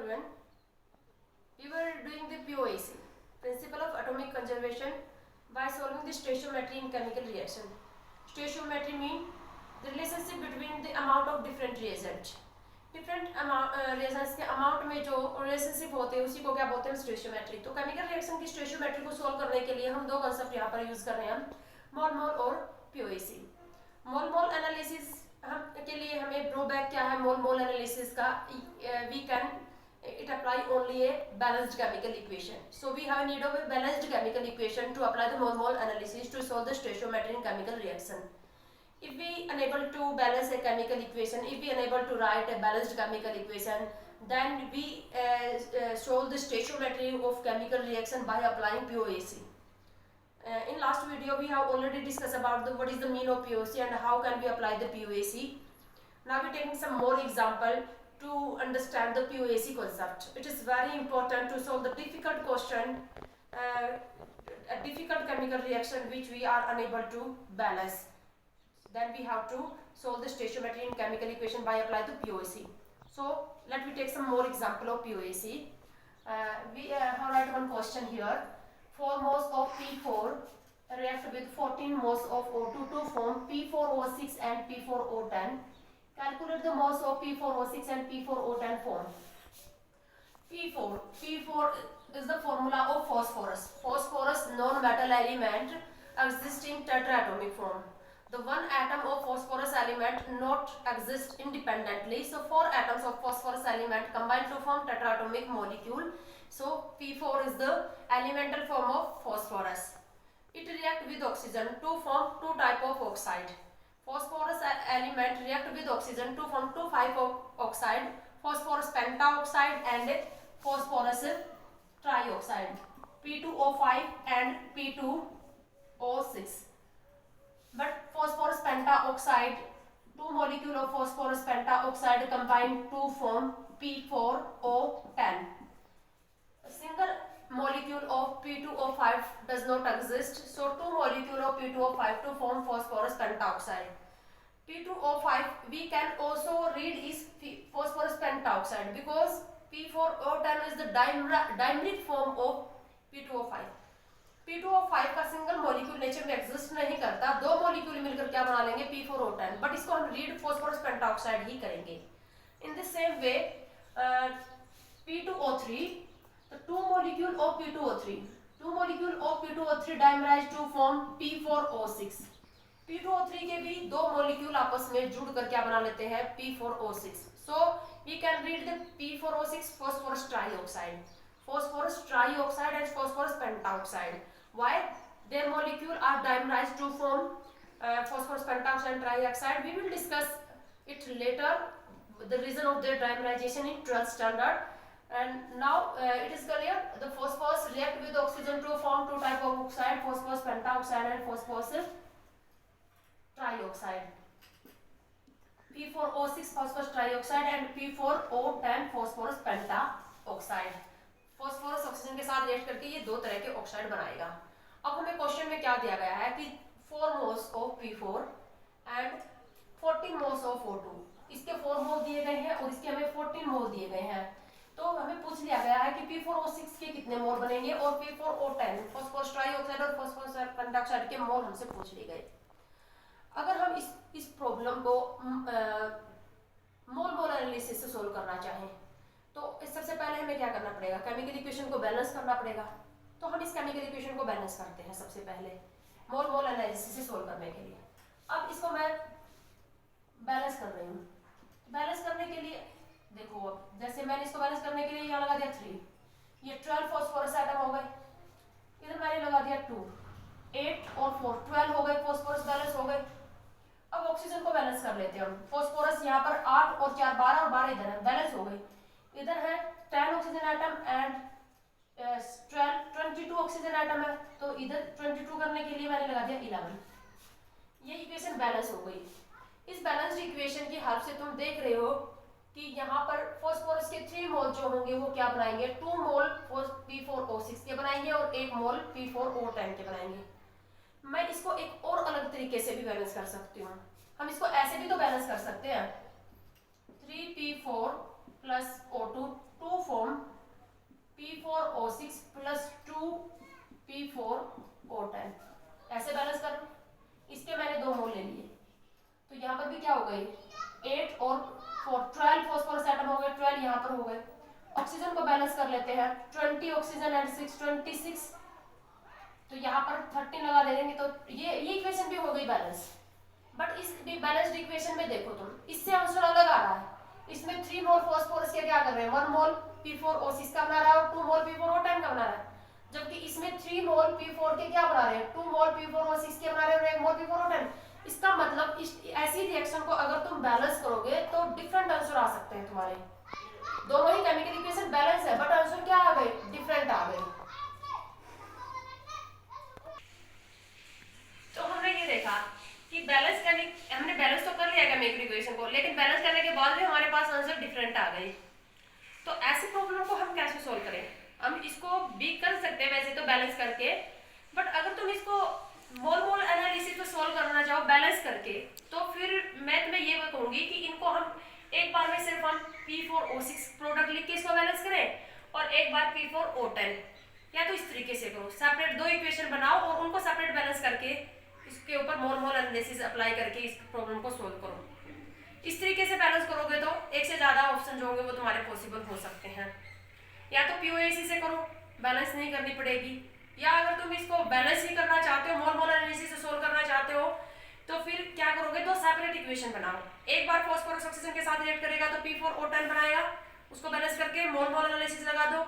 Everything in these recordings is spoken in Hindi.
everyone. We were doing the POAC, Principle of Atomic Conservation, by solving the stoichiometry in chemical reaction. Stoichiometry means the relationship between the amount of different reagents. Different reagents के अमाउंट में जो रिलेशनशिप होते हैं उसी को क्या बोलते हैं स्टोइशियोमेट्री। तो केमिकल रिएक्शन की स्टोइशियोमेट्री को सोल्व करने के लिए हम दो कॉन्सेप्ट यहाँ पर यूज कर रहे हैं, मोल मोल और पीओएसी। मोल मोल एनालिसिस के लिए हमें ड्रॉबैक क्या है मोल मोल एनालिसिस का, we can it apply only a balanced chemical equation. So we have a need of a balanced chemical equation to apply the mole mole analysis to solve the stoichiometry in chemical reaction. If we unable to balance a chemical equation, if we unable to write a balanced chemical equation, then we solve the stoichiometry of chemical reaction by applying POAC. In last video we have already discussed about what is the mean of POAC and how can we apply the POAC. Now we taking some more example to understand the POAC concept. It is very important to solve the difficult question, a difficult chemical reaction which we are unable to balance. Then we have to solve the stoichiometry in chemical equation by apply the POAC. So let me take some more example of POAC. We have write one question here. 4 moles of P4 react with 14 moles of O2 to form P4O6 and P4O10. Calculate the moles of P4O6 and P4O10 form. P4 is the formula of phosphorus. Phosphorus non-metal element exists in tetraatomic form. The one atom of phosphorus element not exist independently. So 4 atoms of phosphorus element combine to form tetraatomic molecule. So P4 is the elemental form of phosphorus. It react with oxygen to form 2 type of oxide. Phosphorus element react with oxygen to form 2 type of oxide, phosphorus pentaoxide and phosphorus trioxide, P2O5 and P2O6. But phosphorus pentaoxide, 2 molecule of phosphorus pentaoxide combine to form P4O10. A single molecule of P2O5 does not exist, so 2 molecule of P2O5 to form phosphorus pentaoxide. P2O5 we can also read is phosphorus pentaoxide because P4O10 is the dimeric form of P2O5. P2O5 का सिंगल मॉलिक्यूल नेचर में एग्जिस्ट नहीं करता, 2 मॉलिक्यूल मिलकर क्या बना लेंगे P4O10, बट इसको हम रीड फॉस्फोरस पेंटाऑक्साइड ही करेंगे। In the same way P2O3, the 2 molecule of P2O3 dimerize to form P4O6. P2O3 के भी 2 मॉलिक्यूल आपस में जुड़कर क्या बना लेते हैं P4O6. So we can read the P4O6 phosphorus trioxide. Phosphorus trioxide and phosphorus pentaoxide. Why? Their molecule are dimerized to form phosphorus pentaoxide and trioxide. We will discuss it later, the reason of their dimerization in 12th standard. And now it is clear, the phosphorus react with oxygen to form 2 type of oxide, phosphorus pentaoxide and phosphorus trioxide. P4O6 phosphorus trioxide and P4O10 phosphorus pentaoxide. Phosphorus oxygen के साथ रिएक्ट करके ये 2 तरह के ऑक्साइड बनाएगा। अब हमें क्वेश्चन में क्या दिया गया है कि 4 moles of P4 and 14 moles of O2, इसके 4 मोल दिए गए हैं और इसके हमें 14 मोल दिए गए हैं। तो हमें पूछ लिया गया है कि P4O6 के कितने मोल बनेंगे और P4O10 फॉस्फोरस ट्राइऑक्साइड और फॉस्फोरस पेंटाऑक्साइड के मोल हमसे पूछ लिए गए। अगर हम इस प्रॉब्लम को मोल मोल एनालिसिस से सोल्व करना चाहें तो सबसे पहले हमें क्या करना पड़ेगा, केमिकल इक्वेशन को बैलेंस करना पड़ेगा। तो हम इस केमिकल इक्वेशन को बैलेंस करते हैं सबसे पहले मोल मोल एनालिसिस से सोल्व करने के लिए। अब इसको मैं बैलेंस कर रही हूँ। बैलेंस करने के लिए देखो, अब जैसे मैंने इसको बैलेंस करने के लिए यहाँ लगा दिया 3, ये 12 फॉस्फोरस एटम हो गए, इधर मैंने लगा दिया 2, 8 और 4 12 हो गए, फॉस्फोरस बैलेंस हो गए। अब ऑक्सीजन को बैलेंस कर लेते हैं हम। फॉस्फोरस यहाँ पर 8 और 4 12 और 12 इधर है, बैलेंस हो गई। इधर है 10 oxygen atom and 22 oxygen atom है, तो इधर 22 करने के लिए मैंने लगा दिया 11। ये इक्वेशन बैलेंस हो गई। इस बैलेंस्ड इक्वेशन की हेल्प से तुम देख रहे हो कि यहाँ पर फॉस्फोरस के 3 मोल जो होंगे वो क्या बनाएंगे, 2 मोल P4O6 के बनाएंगे और 1 मोल P4O10 के बनाएंगे। मैं इसको एक और अलग तरीके से भी बैलेंस कर सकती हूँ। हम इसको ऐसे भी तो बैलेंस कर सकते हैं, 3P4 plus O2 to form और 4, 12 फॉस्फोरस एटम हो गए, 12 यहाँ पर हो गए। ऑक्सीजन को बैलेंस कर लेते हैं, 20 ऑक्सीजन एंड 6 26, तो यहाँ पर 13 लगा दे देंगे, तो ये इक्वेशन भी हो गई बैलेंस। बट इस बैलेंस्ड इक्वेशन में देखो तुम, इससे आंसर अलग आ रहा है। इसमें 3 मोल फॉस्फोरस के क्या कर रहे हैं, 1 मोल P4O6 का बना रहा है और 2 मोल P4O10 का बना रहा है, जबकि इसमें 3 मोल P4 के क्या बना रहे हैं, 2 मोल P4O6 के बना रहे हैं और 1 मोल P4O10। इसका मतलब ऐसी रिएक्शन को अगर तुम बैलेंस करोगे तो डिफरेंट आंसर आ सकते हैं तुम्हारे। दोनों ही केमिकल इक्वेशन बैलेंस है, बट आंसर क्या आ गए, डिफरेंट आ गए। तो हमने ये देखा कि बैलेंस करने, हमने बैलेंस तो कर लिया केमिकल इक्वेशन को, लेकिन बैलेंस करने के बाद भी हमारे पास आंसर डिफरेंट आ गए। तो ऐसी प्रॉब्लम को हम कैसे सोल्व करें? हम इसको भी कर सकते हैं वैसे तो बैलेंस करके, बट अगर तुम इसको मोल एनालिसिस में सोल्व करना चाहो बैलेंस करके, तो फिर मैं तुम्हें ये कहूंगी कि इनको हम एक बार में सिर्फ हम P4O6 प्रोडक्ट लिख के इसको बैलेंस करें और एक बार P4O10, या तो इस तरीके से करो, सेपरेट 2 इक्वेशन बनाओ और उनको सेपरेट बैलेंस करके इसके ऊपर मोल एनालिसिस अप्लाई करके इस प्रॉब्लम को सोल्व करो। इस तरीके से बैलेंस करोगे तो एक से ज्यादा ऑप्शन जो होंगे वो तुम्हारे पॉसिबल हो सकते हैं। या तो POAC से करो, बैलेंस नहीं करनी पड़ेगी, या अगर तुम इसको बैलेंस ही करना चाहते हो, मोल एनालिसिस से सोल्व करना चाहते हो, तो फिर क्या करोगे, 2 सेपरेट इक्वेशन बनाओ। एक बार फॉस्फोरस ऑक्सीजन के साथ रिएक्ट करेगा तो P4O10 बनाएगा, उसको बैलेंस करके मोल एनालिसिस लगा दो।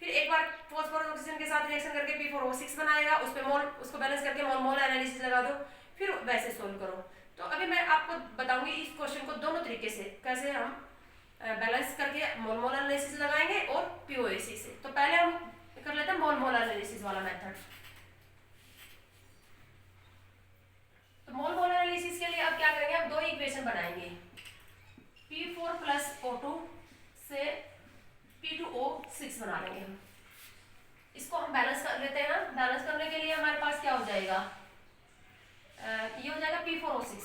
फिर एक बार फॉस्फोरस ऑक्सीजन के साथ रिएक्शन करके P4O6 बनाएगा, उस पे उसको बैलेंस करके मोल एनालिसिस लगा दो, फिर वैसे सोल्व करो। तो अभी मैं आपको बताऊंगी इस क्वेश्चन को दोनों तरीके से कैसे हम बैलेंस करके मोल एनालिसिस लगाएंगे और POAC से। तो पहले हम कर लेते हैं मोल एनालिसिस वाला मेथड। तो मोल एनालिसिस के लिए अब क्या करेंगे, हम 2 इक्वेशन बनाएंगे, P4 प्लस O2 से P2O6 बना लेंगे हम। इसको हम बैलेंस कर लेते हैं। बैलेंस करने के लिए हमारे पास क्या हो जाएगा, ये हो जाएगा P4O6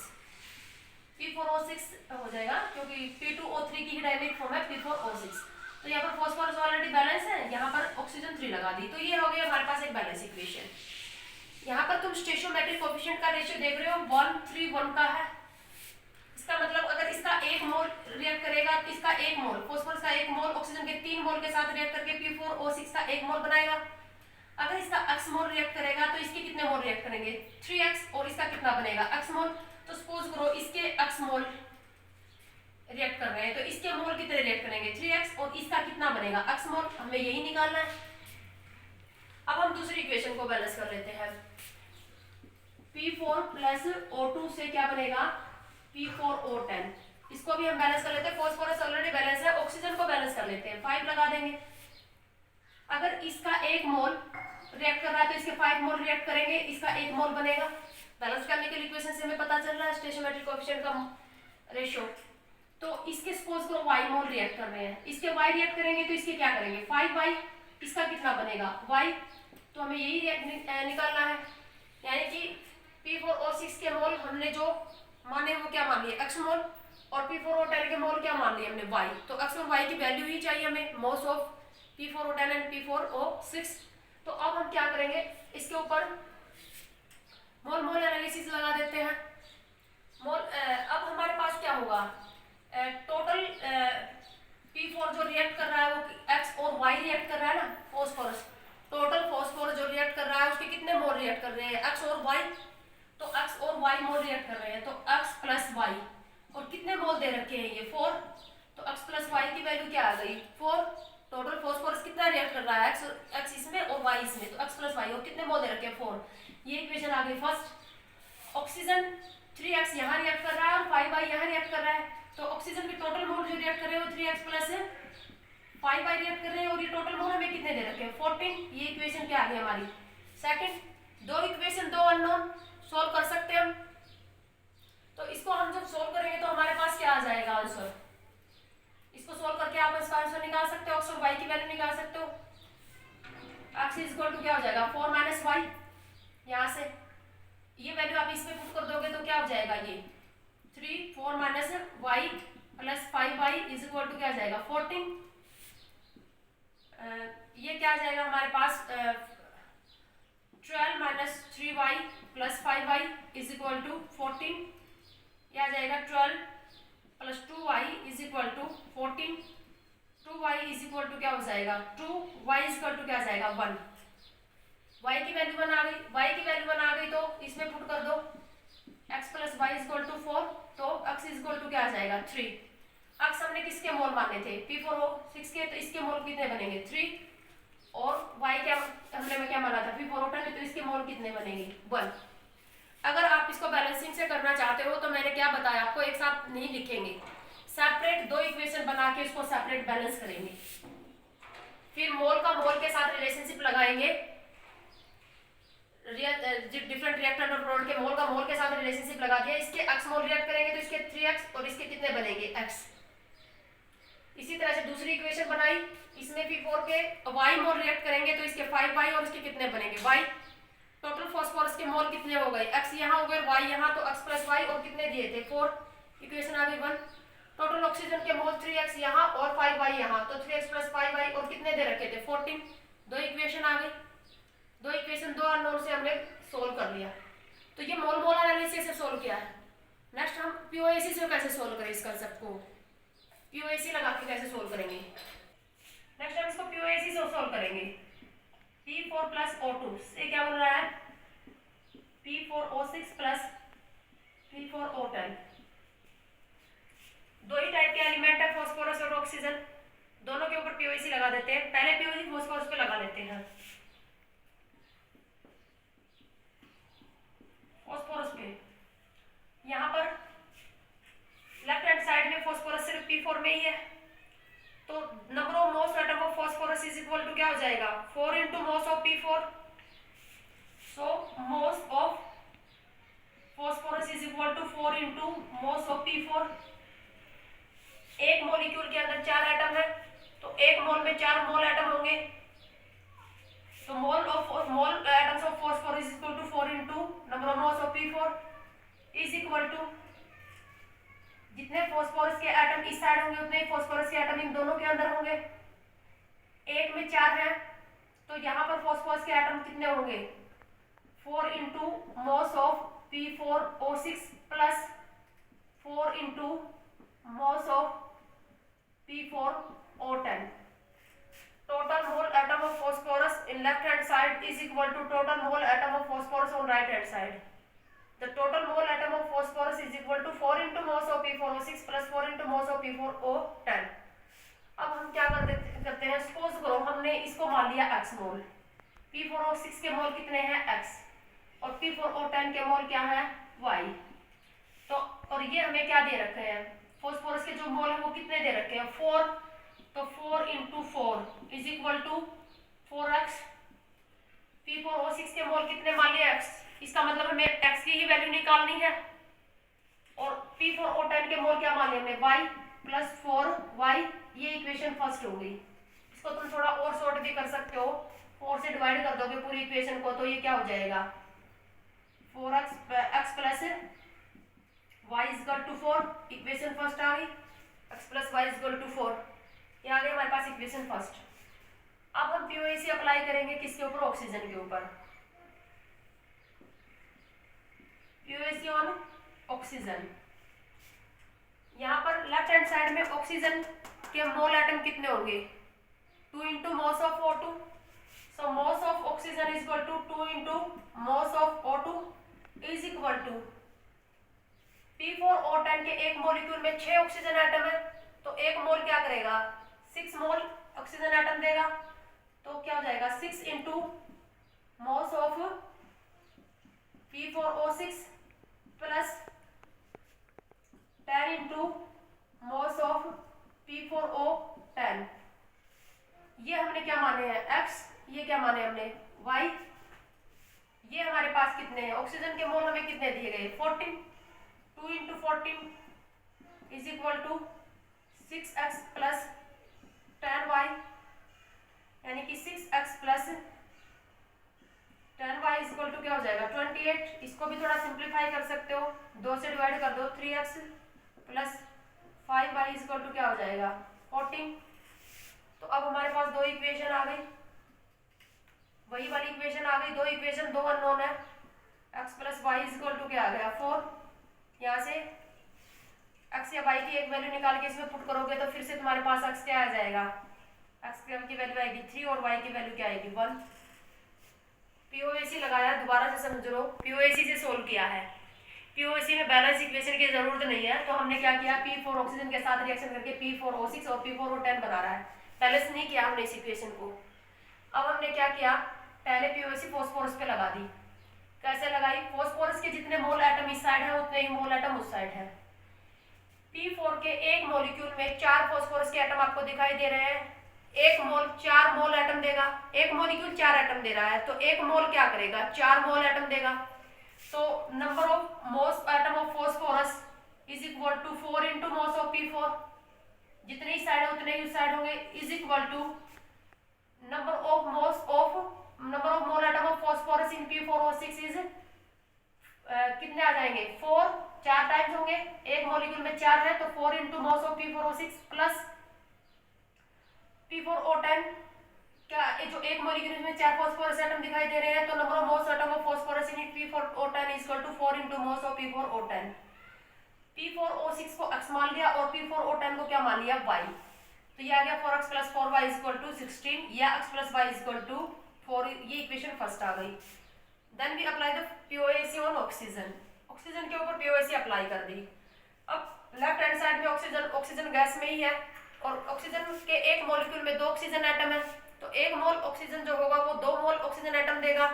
हो जाएगा, क्योंकि P2O3 की ही डायरेक्ट फॉर्म है P4O6। तो यहाँ पर फॉस्फोरस ऑलरेडी बैलेंस है, यहाँ पर ऑक्सीजन 3 लगा दी, तो ये हो गया हमारे पास एक बैलेंस इक्वेशन। यहाँ पर तुम स्टोइचोमेट्रिक कोएफिशिएंट का रेशियो देख रहे हो 1:1 का है। इसका मतलब अगर इसका 1 मोल रिएक्ट करेगा तो इसका 1 मोल फॉस्फोरस का 1 मोल ऑक्सीजन के 3 मोल के साथ रिएक्ट करके P4O6 का 1 मोल बनाएगा। अगर इसका x मोल रिएक्ट करेगा तो इसके कितने मोल रिएक्ट करेंगे, 3x, और इसका कितना बनेगा x मोल। तो सपोज करो इसके x मोल रिएक्ट कर रहे हैं, तो इसके मोल कितने रिएक्ट करेंगे, 3x, और इसका कितना बनेगा x मोल, हमें यही निकालना है। अब हम दूसरी इक्वेशन को बैलेंस कर लेते हैं। P4 प्लस O2 से क्या बनेगा, P4O10। इसको भी हम बैलेंस कर लेते हैं, फॉस्फोरस ऑलरेडी बैलेंस है, ऑक्सीजन को बैलेंस कर लेते हैं, 5 लगा देंगे। अगर इसका 1 मोल रिएक्ट कर रहा है तो इसके 5 मोल रिएक्ट करेंगे, इसका 1 मोल बनेगा। बैलेंस करने के इक्वेशन से हमें पता चल रहा है स्टोइचोमेट्रिक कोएफिशिएंट का रेशियो। तो इसके सपोज करो y मोल रिएक्ट कर रहे हैं, इसके y रिएक्ट करेंगे तो इसके क्या करेंगे, 5y, इसका कितना बनेगा y। तो हमें यही निकालना है, यानी कि P4O6 के मोल हमने जो माने वो क्या मान लिए, x मोल, और P4O10 के मोल क्या मान लिए हमने, y। तो x और y की वैल्यू ही चाहिए हमें, moles of P4O10 and P4O6। तो अब हम क्या करेंगे, इसके ऊपर मोल एनालिसिस लगा देते हैं। अब हमारे पास क्या होगा, टोटल P4 जो रिएक्ट कर रहा है वो x और y रिएक्ट कर रहा है ना, फॉस्फोरस, टोटल फॉस्फोरस जो रिएक्ट कर रहा है उसके कितने मोल रिएक्ट कर रहे हैं, x और y। तो x और y मोल रिएक्ट कर रहे हैं, तो x प्लस y, और कितने मोल दे रखे हैं ये 4, तो x प्लस y की वैल्यू क्या आ गई 4। टोटल फॉस्फोरस कितना रिएक्ट कर रहा है, x इसमें और y इसमें, तो x प्लस y, और कितने मोल दे रखे हैं 4। ये इक्वेशन आ गई फर्स्ट। ऑक्सीजन 3x यहाँ रिएक्ट कर रहा है और 5y यहाँ रिएक्ट कर रहा है, तो ऑक्सीजन के टोटल मोल जो रिएक्ट कर रहे हैं वो 3x प्लस 5y रिएक्ट कर रहे हैं, और ये टोटल मोल हमें कितने दे रखे हैं 14। ये इक्वेशन क्या आ गई हमारी सेकंड। 2 इक्वेशन 2 अननोन सोल्व कर सकते हैं हम। तो इसको हम जब सोल्व करेंगे तो हमारे पास क्या आ जाएगा आंसर, इसको सोल्व करके आप इसका आंसर निकाल सकते हो, x और y की वैल्यू निकाल सकते हो। x इक्वल टू क्या हो जाएगा 4 माइनस y, यहाँ से ये वैल्यू आप इसमें पुट कर दोगे तो क्या हो जाएगा, ये 3 4 minus y plus 5y is equal to क्या आ जाएगा 14। ये क्या आ जाएगा हमारे पास 12 minus 3y plus 5y is equal to 14। यह आ जाएगा 12 प्लस 2y टू क्या हो जाएगा 2, y इज इक्वल टू क्या आ जाएगा 1। y की वैल्यू 1 आ गई, y की वैल्यू 1 आ गई तो इसमें पुट कर दो x plus y is equal to 4, तो x इज इक्वल टू क्या आ जाएगा 3। x हमने किसके मोल माने थे P4O6 के, तो इसके मोल कितने बनेंगे 3, और y क्या हमने क्या माना था P4O10, तो इसके मोल कितने बनेंगे 1। अगर आप इसको बैलेंसिंग से करना चाहते हो तो मैंने क्या बताया आपको, एक साथ नहीं लिखेंगे, सेपरेट दो इक्वेशन बना के उसको सेपरेट बैलेंस करेंगे, फिर मोल का मोल के साथ रिलेशनशिप लगाएंगे, डिफरेंट रिएक्टेंट और प्रोडक्ट के मोल का मोल के साथ रिलेशनशिप लगा दिया, इसके x मोल रिएक्ट करेंगे तो इसके 3x और इसके कितने बनेंगे x। इसी तरह से दूसरी इक्वेशन बनाई, इसमें P4 के y मोल रिएक्ट करेंगे तो इसके 5y और इसके कितने बनेंगे y। टोटल फास्फोरस के मोल कितने हो गए, x यहाँ हो गए y यहाँ, तो x प्लस y और कितने दिए थे 4, इक्वेशन आ गई 1। टोटल ऑक्सीजन के मोल 3x यहाँ और 5y यहाँ, तो 3x प्लस 5y और कितने दे रखे थे 14, दो इक्वेशन आ गई। दो इक्वेशन दो अननोन से हमने सोल्व कर लिया, तो ये मोल मोल एनालिसिस से सोल्व किया है। नेक्स्ट हम पीओएसी से कैसे सोल्व करें इस कांसेप्ट को, पीओएसी लगा के कैसे सोल्व करेंगे। नेक्स्ट हम इसको पीओएसी से सोल्व करेंगे। P4 प्लस O2 से क्या बन रहा है P4O6 प्लस P4O10। दो ही टाइप के एलिमेंट है फास्फोरस और ऑक्सीजन, दोनों के ऊपर पीओएसी लगा देते हैं। पहले पीओएसी फास्फोरस पे लगा लेते हैं, फास्फोरस पे। यहाँ पर लेफ्ट हैंड साइड में फास्फोरस सिर्फ P4 में ही है, तो number of moles atom of phosphorus is equal to क्या हो जाएगा 4 into moles of P4। So moles of phosphorus is equal to 4 into moles of P4। एक मॉलिक्यूल के अंदर 4 एटम है, तो एक मोल में 4 मोल एटम होंगे, तो mole atoms of phosphorus is equal to 4 into number of moles of P4 is equal to जितने फास्फोरस के एटम इस साइड होंगे उतने ही फास्फोरस के एटम इन दोनों के अंदर होंगे। एक में 4 है, तो यहाँ पर फास्फोरस के एटम कितने होंगे 4 into moles of P4O6 plus 4 into moles of P4O10। total mole atom of phosphorus in left hand side is equal to total mole atom of phosphorus on right hand side. The total mole atom of phosphorus is equal to 4 into moles of P4O6 plus 4 into moles of P4O10. अब हम क्या करते हैं, सपोज करो हमने इसको मान लिया x मोल, P4O6 के मोल कितने हैं x और P4O10 के मोल क्या है y। तो और ये हमें क्या दे रखे हैं, फास्फोरस के जो मोल है वो कितने दे रखे हैं 4, तो 4 into 4 is equal to 4x। P4O6 के मोल कितने मान लिया x, इसका मतलब हमें x की ही वैल्यू निकालनी है, और P4O10 के मोल क्या मान लिया हमने y प्लस 4y। ये इक्वेशन फर्स्ट हो गई। इसको तुम थोड़ा और शॉर्ट भी कर सकते हो, 4 से डिवाइड कर दोगे पूरी इक्वेशन को, तो ये क्या हो जाएगा 4x plus y is equal to 4। Equation first आ गई, x plus y is equal to 4, ये आ गई हमारे पास इक्वेशन फर्स्ट। अब हम पीओएसी अप्लाई करेंगे किसके ऊपर, ऑक्सीजन के ऊपर। POAC on oxygen. यहाँ पर लेफ्ट हैंड साइड में ऑक्सीजन के मोल एटम कितने होंगे 2 into moles of O2। So moles of oxygen is equal to 2 into moles of O2 is equal to P4O10 के एक मॉलिक्यूल में 6 ऑक्सीजन एटम है, तो एक मोल क्या करेगा 6 मोल ऑक्सीजन एटम देगा, तो क्या हो जाएगा 6 into moles of P4O6 plus 10 into moles of P4O10। ये हमने क्या माने हैं x, ये क्या माने हमने y। ये हमारे पास कितने हैं, ऑक्सीजन के मोल हमें कितने दिए गए 14, 2 into 14 is equal to 6x plus 10y, यानी कि 6x plus 10y is equal to क्या हो जाएगा 28। इसको भी थोड़ा सिंप्लीफाई कर सकते हो, 2 से डिवाइड कर दो, 3x plus 5y is equal to क्या हो जाएगा 14। तो अब हमारे पास दो इक्वेशन आ गई, वही वाली इक्वेशन आ गई, दो इक्वेशन दो अननोन है, x plus y is equal to क्या आ गया 4। यहाँ से x या y की एक वैल्यू निकाल के इसमें पुट करोगे तो फिर से तुम्हारे पास x क्या आ जाएगा एक्स की वैल्यू आएगी 3 और वाई की वैल्यू क्या आएगी 1। पीओएसी लगाया, दोबारा से समझ लो, पीओएसी से सोल्व किया है। पीओएसी में बैलेंस इक्वेशन की जरूरत नहीं है, तो हमने क्या किया, P4 ऑक्सीजन के साथ रिएक्शन करके P4O6 और P4O10 बना रहा है। बैलेंस नहीं किया हमने इस इक्वेशन को। अब हमने क्या किया, पहले पीओएसी फॉस्फोरस पे लगा दी। कैसे लगाई, फॉस्फोरस के जितने मोल एटम इस साइड है उतने ही मोल एटम उस साइड है। P4 के एक मॉलिक्यूल में 4 फॉस्फोरस के एटम आपको दिखाई दे रहे हैं। एक मोल 4 मोल एटम देगा, एक मॉलिक्यूल 4 एटम दे रहा है, तो एक मोल क्या करेगा, 4 मोल एटम देगा। तो number of moles atom of phosphorus is equal to 4 into moles of P4, जितने ही साइड है उतने ही उस साइड होंगे, is equal to number of mole atom of phosphorus in P4O6 is कितने आ जाएंगे 4, 4 टाइम्स होंगे, एक मॉलिक्यूल में 4 है तो 4 into moles of P4O6 plus P4O10, क्या जो एक मॉलिक्यूल में 4 फॉस्फोरस एटम दिखाई दे रहे हैं, तो number of moles atom of phosphorus in P4O10 is equal to 4 into moles of P4O10। P4O6 को x मान लिया और P4O10 को क्या मान लिया y, तो ये आ गया 4x plus 4y is equal to 16 या x plus y is equal to 4, ये इक्वेशन फर्स्ट आ गई। Then we apply the POAC on oxygen, oxygen के ऊपर POAC अप्लाई कर दी। अब लेफ्ट हैंड साइड में ऑक्सीजन गैस में ही है और ऑक्सीजन के एक मॉलिक्यूल में 2 ऑक्सीजन एटम है, तो एक मोल ऑक्सीजन जो होगा वो 2 मोल ऑक्सीजन एटम देगा,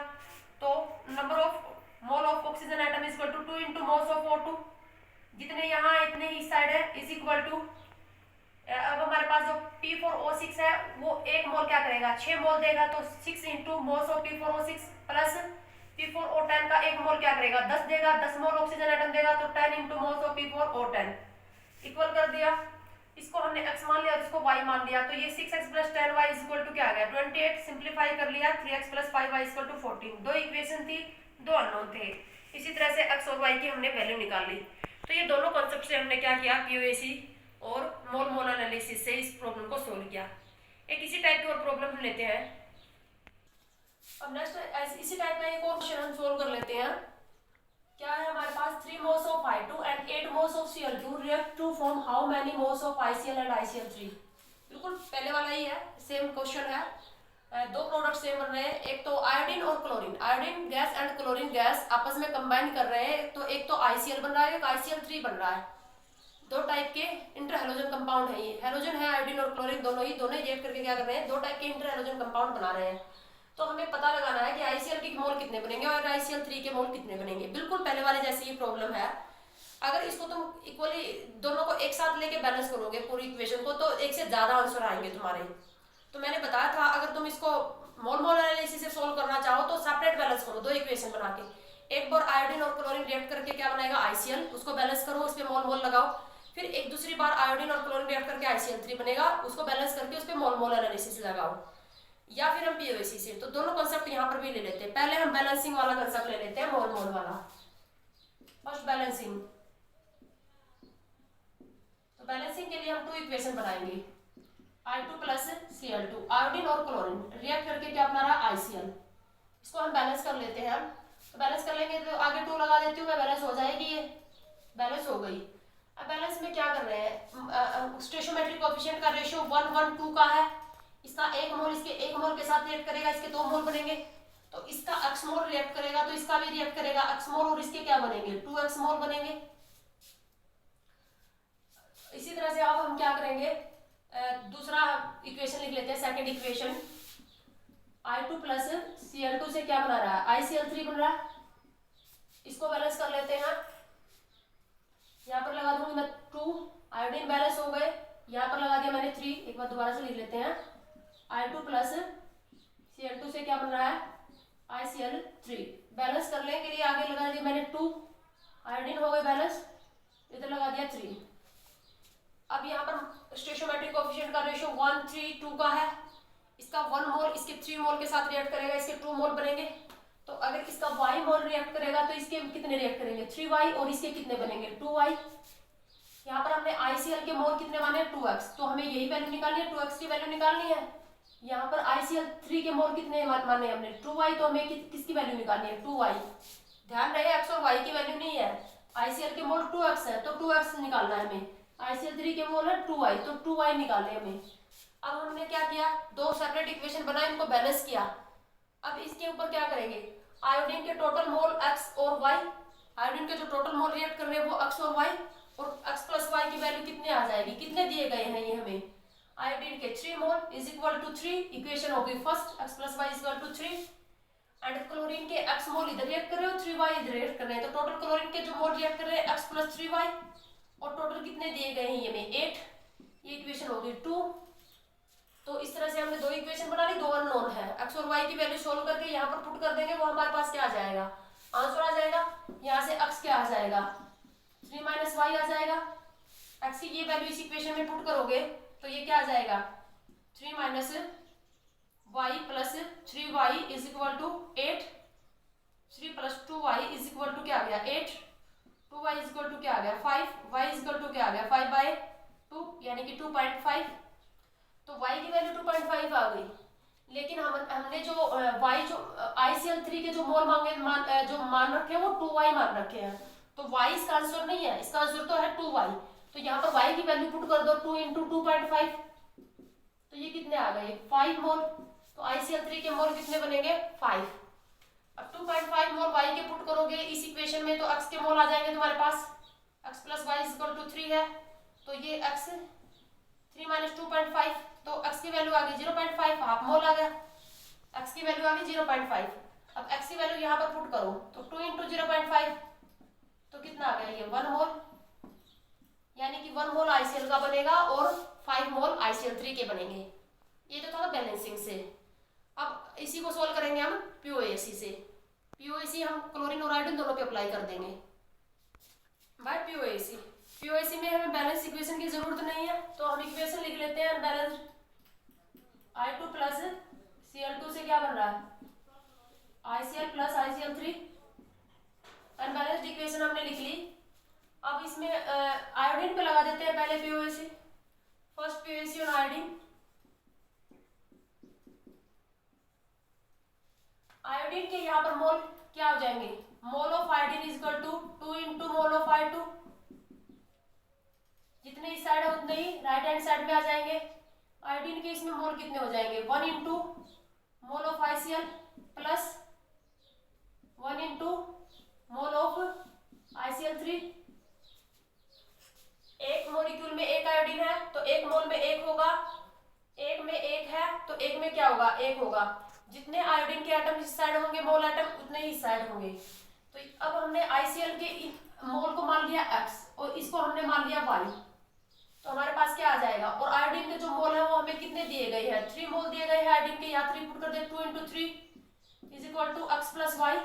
तो number of mole of oxygen atom is equal to 2 into moles of O2, जितने यहाँ इतने ही साइड है, इज इक्वल टू, अब हमारे पास जो P4O6 है वो एक मोल क्या करेगा, 6 मोल देगा, तो 6 into moles of P4O6 plus P4O10 का एक मोल क्या करेगा, 10 देगा, 10 मोल ऑक्सीजन एटम देगा, तो 10 into moles of P4O10 equal कर दिया। इसको हमने x मान लिया और इसको y मान लिया, तो ये 6x plus 10y is equal to क्या आ गया 28, सिंप्लीफाई कर लिया, 3x plus 5y is equal to 14। दो इक्वेशन थी, दो अननोन थे, इसी तरह से x और y की हमने वैल्यू निकाल ली। तो ये दोनों कॉन्सेप्ट से हमने क्या किया, POAC और मोल एनालिसिस से इस प्रॉब्लम को सोल्व किया। एक इसी टाइप की और प्रॉब्लम हम लेते हैं। अब नेक्स्ट इसी टाइप का एक और क्वेश्चन हम सोल्व कर लेते हैं। क्या है हमारे पास 3 moles of I2 and 8 moles of Cl2 react to form how many moles of ICl and ICl3। बिल्कुल पहले वाला ही है, सेम क्वेश्चन है, दो प्रोडक्ट सेम बन रहे हैं, एक तो आयोडीन और chlorine, iodine gas and chlorine gas आपस में कंबाइन कर रहे हैं, तो एक तो ICl बन रहा है, एक ICl3 बन रहा है। दो टाइप के इंटर हेलोजन कंपाउंड है, ये हेलोजन है आयोडीन और क्लोरीन दोनों रिएक्ट करके क्या कर रहे हैं, दो टाइप के इंटर हेलोजन कंपाउंड बना रहे हैं। तो हमें पता लगाना है कि ICl के मोल कितने बनेंगे और ICl3 के मोल कितने बनेंगे। बिल्कुल पहले वाले जैसी ये प्रॉब्लम है। अगर इसको तुम इक्वली दोनों को एक साथ लेके बैलेंस करोगे पूरी इक्वेशन को, तो एक से ज्यादा आंसर आएंगे तुम्हारे। तो मैंने बताया था अगर तुम इसको मोल एनालिसिस से सोल्व करना चाहो तो सेपरेट बैलेंस करो, दो इक्वेशन बना के। एक बार आयोडीन और क्लोरीन रिएक्ट करके क्या बनाएगा ICl, उसको बैलेंस करो, उस पर मोल लगाओ। फिर एक दूसरी बार आयोडीन और क्लोरीन रिएक्ट करके ICl3 बनेगा, उसको बैलेंस करके उस पर मोल एनालिसिस लगाओ, या फिर हम POAC से। तो दोनों कॉन्सेप्ट यहाँ पर भी ले लेते हैं। पहले हम बैलेंसिंग वाला कॉन्सेप्ट ले लेते हैं, मोल वाला। फर्स्ट बैलेंसिंग, तो बैलेंसिंग के लिए हम 2 इक्वेशन बनाएंगे, I2 प्लस Cl2, आयोडीन और क्लोरीन रिएक्ट करके क्या बना रहा ICl, इसको हम बैलेंस कर लेते हैं। तो बैलेंस कर लेंगे तो आगे 2 लगा देती हूँ मैं, बैलेंस हो जाएगी, ये बैलेंस हो गई। अब बैलेंस में क्या कर रहे हैं, स्टोइचियोमेट्रिक कोएफिशिएंट का रेशियो 1 1 2 का है, इसका एक मोल इसके एक मोल के साथ रिएक्ट करेगा, इसके 2 मोल बनेंगे, तो इसका x मोल रिएक्ट करेगा तो इसका भी रिएक्ट करेगा x मोल, और इसके क्या बनेंगे 2x मोल बनेंगे। इसी तरह से अब हम क्या करेंगे, दूसरा इक्वेशन लिख लेते हैं, second equation. I2 plus Cl2 से क्या बना रहा है ICl3 बन रहा है, इसको बैलेंस कर लेते हैं। यहाँ पर लगा दूंगी मैं 2, आयोडीन बैलेंस हो गए, यहाँ पर लगा दिया मैंने 3, एक बार दोबारा से लिख लेते हैं। I2 प्लस Cl2 से क्या बन रहा है ICl3, बैलेंस करने के लिए आगे लगा दिया मैंने 2, आयोडीन हो गए बैलेंस, इधर लगा दिया 3। अब यहाँ पर स्टोइचियोमेट्रिक कोएफिशिएंट का रेशियो 1 3 2 का है, इसका 1 मोल इसके 3 मोल के साथ रिएक्ट करेगा, इसके 2 मोल बनेंगे। तो अगर इसका y मोल रिएक्ट करेगा तो इसके कितने रिएक्ट करेंगे 3y, और इसके कितने बनेंगे 2y। यहाँ पर हमने ICl के मोल कितने माने 2x, तो हमें यही वैल्यू निकालनी है, 2x की वैल्यू निकालनी है। यहाँ पर ICl3 के मोल कितने माने हमने 2y, तो हमें किसकी वैल्यू निकालनी है 2y। ध्यान रहे x और y की वैल्यू नहीं है, ICl के मोल 2x है तो 2x निकालना है हमें, ICl3 के मोल है 2y, तो 2y निकालने हमें। अब हमने क्या किया, दो सेपरेट इक्वेशन बनाए, इनको बैलेंस किया। अब इसके ऊपर क्या करेंगे, आयोडीन के टोटल मोल x और y, आयोडीन के जो टोटल मोल रिएक्ट कर रहे हैं वो x और y, और x प्लस y की वैल्यू कितने आ जाएगी, कितने दिए गए हैं ये हमें, आयोडीन के 3 mole is equal to 3, equation होगी first, x plus y is equal to 3, and chlorine के x मोल इधर रिएक्ट कर रहे हो, 3y इधर रिएक्ट कर रहे हैं, तो टोटल क्लोरीन के जो मोल रिएक्ट कर रहे हैं x प्लस 3y, और टोटल कितने दिए गए हैं ये में 8, ये इक्वेशन होगी 2। तो इस तरह से हमने दो इक्वेशन बना ली, दो अननोन है, x और y की वैल्यू सोल्व करके यहाँ पर पुट कर देंगे, वो हमारे पास क्या आ जाएगा, आंसर आ जाएगा। यहाँ से x क्या आ जाएगा, 3 माइनस वाई आ जाएगा, x की ये वैल्यू इस इक्वेशन में पुट करोगे तो ये क्या आ जाएगा, 3 minus y plus 3y is equal to 8, 3 plus 2y is equal to क्या आ गया 8, 2y इज इक्वल टू क्या आ गया 5, y इज इक्वल टू क्या आ गया 5/2 यानी कि 2.5। तो y की वैल्यू 2.5 आ गई, लेकिन हमने जो y जो ICl3 के जो मोल जो मान रखे हैं वो 2y मान रखे हैं, तो y इसका आंसर नहीं है, इसका आंसर तो है 2y। तो यहाँ पर y की वैल्यू पुट कर दो, 2 इंटू 2.5, तो ये कितने आ गए 5 मोल, तो ICl3 के मोल कितने बनेंगे 5। अब 2.5 मोल y के पुट करोगे इस इक्वेशन में, तो x के मोल आ जाएंगे तुम्हारे पास, x plus y is equal to 3 है, तो ये x 3 माइनस 2.5, तो x की वैल्यू आ गई 0.5, हाफ मोल आ गया, x की वैल्यू आ गई 0.5। अब x की वैल्यू यहाँ पर पुट करो तो 2 इंटू 0.5, तो कितना आ गया ये 1 मोल, यानी कि 1 मोल ICl का बनेगा और 5 मोल ICl3 के बनेंगे। ये तो था बैलेंसिंग से। अब इसी को सोल्व करेंगे हम POAC से। POAC हम क्लोरीन और आयोडीन दोनों पे अप्लाई कर देंगे बाय POAC। POAC में हमें बैलेंस इक्वेशन की जरूरत नहीं है, तो हम इक्वेशन लिख लेते हैं अनबैलेंस्ड, I2 प्लस Cl2 से क्या बन रहा है ICl plus ICl3, unbalanced equation हमने लिख ली। अब इसमें आयोडीन पे लगा देते हैं पहले POAC, first POAC on iodine, iodine के यहाँ पर मोल क्या हो जाएंगे, mole of iodine is equal to 2 into mole of I2, जितने इस साइड है उतने ही राइट हैंड साइड में आ जाएंगे। आयोडीन के इसमें मोल कितने हो जाएंगे 1 into mole of ICl plus 1 into mole of ICl3, एक मॉलिक्यूल में एक आयोडीन है तो एक मोल में एक होगा, एक में एक है तो एक में क्या होगा एक होगा, जितने आयोडीन के एटम इस साइड होंगे मोल एटम उतने ही इस साइड होंगे। तो अब हमने ICl के मोल को मान लिया x और इसको हमने मान लिया y, तो हमारे पास क्या आ जाएगा, और आयोडीन के जो मोल है वो हमें कितने दिए गए हैं 3 मोल दिए गए हैं आयोडीन के, यहाँ 3 पुट कर दे, 2 into 3 is equal to x plus y,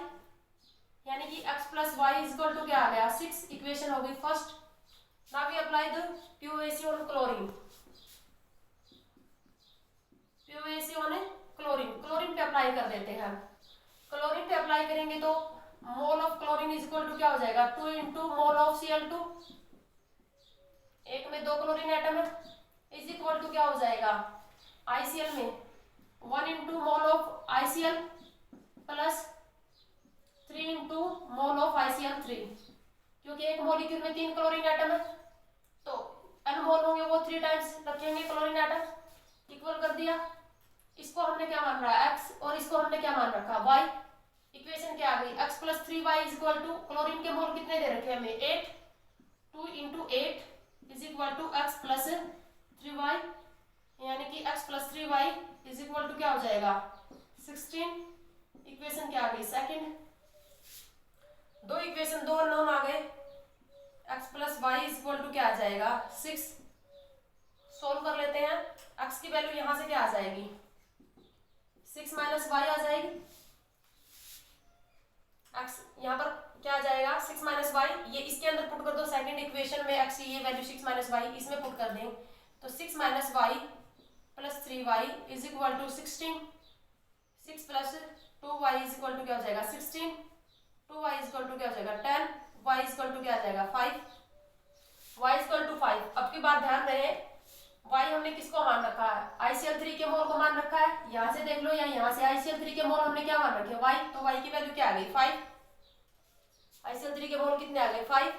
यानी कि x plus y is equal to क्या आ गया 6, इक्वेशन हो गई first. Now we apply the POAC on chlorine, POAC on chlorine, chlorine पे अप्लाई कर देते हैं। क्लोरीन पे अप्लाई करेंगे तो mole of chlorine is equal to क्या हो जाएगा 2 इंटू मोल ऑफ Cl2, एक में 2 क्लोरीन एटम है, इज इक्वल टू क्या हो जाएगा ICl में 1 into mole of ICl plus 3 into mole of ICl3, क्योंकि एक मॉलिक्यूल में 3 क्लोरीन एटम है तो n मोल होंगे वो 3 टाइम्स रखेंगे क्लोरीन एटम, इक्वल कर दिया। इसको हमने क्या मान रहा है x और इसको हमने क्या मान रखा y, इक्वेशन क्या आ गई x plus 3y is equal to, chlorine के मोल कितने दे रखे हमें 8, 2 into 8 is equal to x plus 3y, यानी कि x plus 3y is equal to क्या हो जाएगा 16, इक्वेशन क्या आ गई सेकंड। दो इक्वेशन दो अननोन आ गए, x plus y is equal to क्या आ जाएगा 6, सोल्व कर लेते हैं। x की वैल्यू यहां से क्या आ जाएगी 6 माइनस वाई आ जाएगी, x यहाँ पर क्या आ जाएगा 6 माइनस वाई, ये इसके अंदर पुट कर दो सेकंड इक्वेशन में, x की ये वैल्यू 6 माइनस वाई इसमें पुट कर दें, तो 6 minus y plus 3y is equal to 16, 6 plus 2y is equal to क्या हो जाएगा 16, 2y इज इक्वल टू क्या हो जाएगा 10, y इज इक्वल टू क्या आ जाएगा 5, y इज इक्वल टू 5। अब की बार ध्यान रहे y हमने किसको मान रखा है ICl3 के मोल को मान रखा है, यहाँ से देख लो या यहाँ से ICl3 के मोल हमने क्या मान रखे y, तो y की वैल्यू क्या आ गई 5, ICl3 के मोल कितने आ गए 5।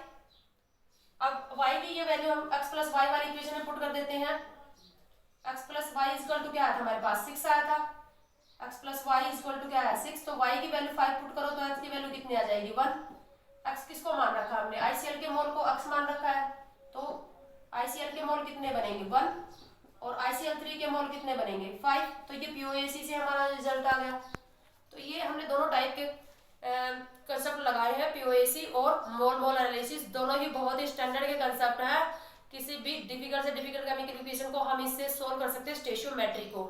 अब y की ये वैल्यू हम x प्लस वाई वाली इक्वेशन में पुट कर देते हैं, x plus y is equal to क्या आया था हमारे पास 6 आया था, x plus y is equal to क्या है 6, तो y की वैल्यू 5 पुट करो तो x की वैल्यू कितनी आ जाएगी 1। x किसको मान रखा है हमने, ICL के मोल को x मान रखा है, तो ICL के मोल कितने बनेंगे 1 और ICL3 के मोल कितने बनेंगे 5, तो ये POAC से हमारा रिजल्ट आ गया। तो ये हमने दोनों टाइप के कंसेप्ट लगाए हैं, POAC और मोल मोल एनालिसिस, दोनों ही बहुत ही स्टैंडर्ड के कंसेप्ट है। किसी भी डिफिकल्ट से डिफिकल्ट केमिकल इक्वेशन को हम इससे सोल्व कर सकते हैं स्टोइचियोमेट्री को।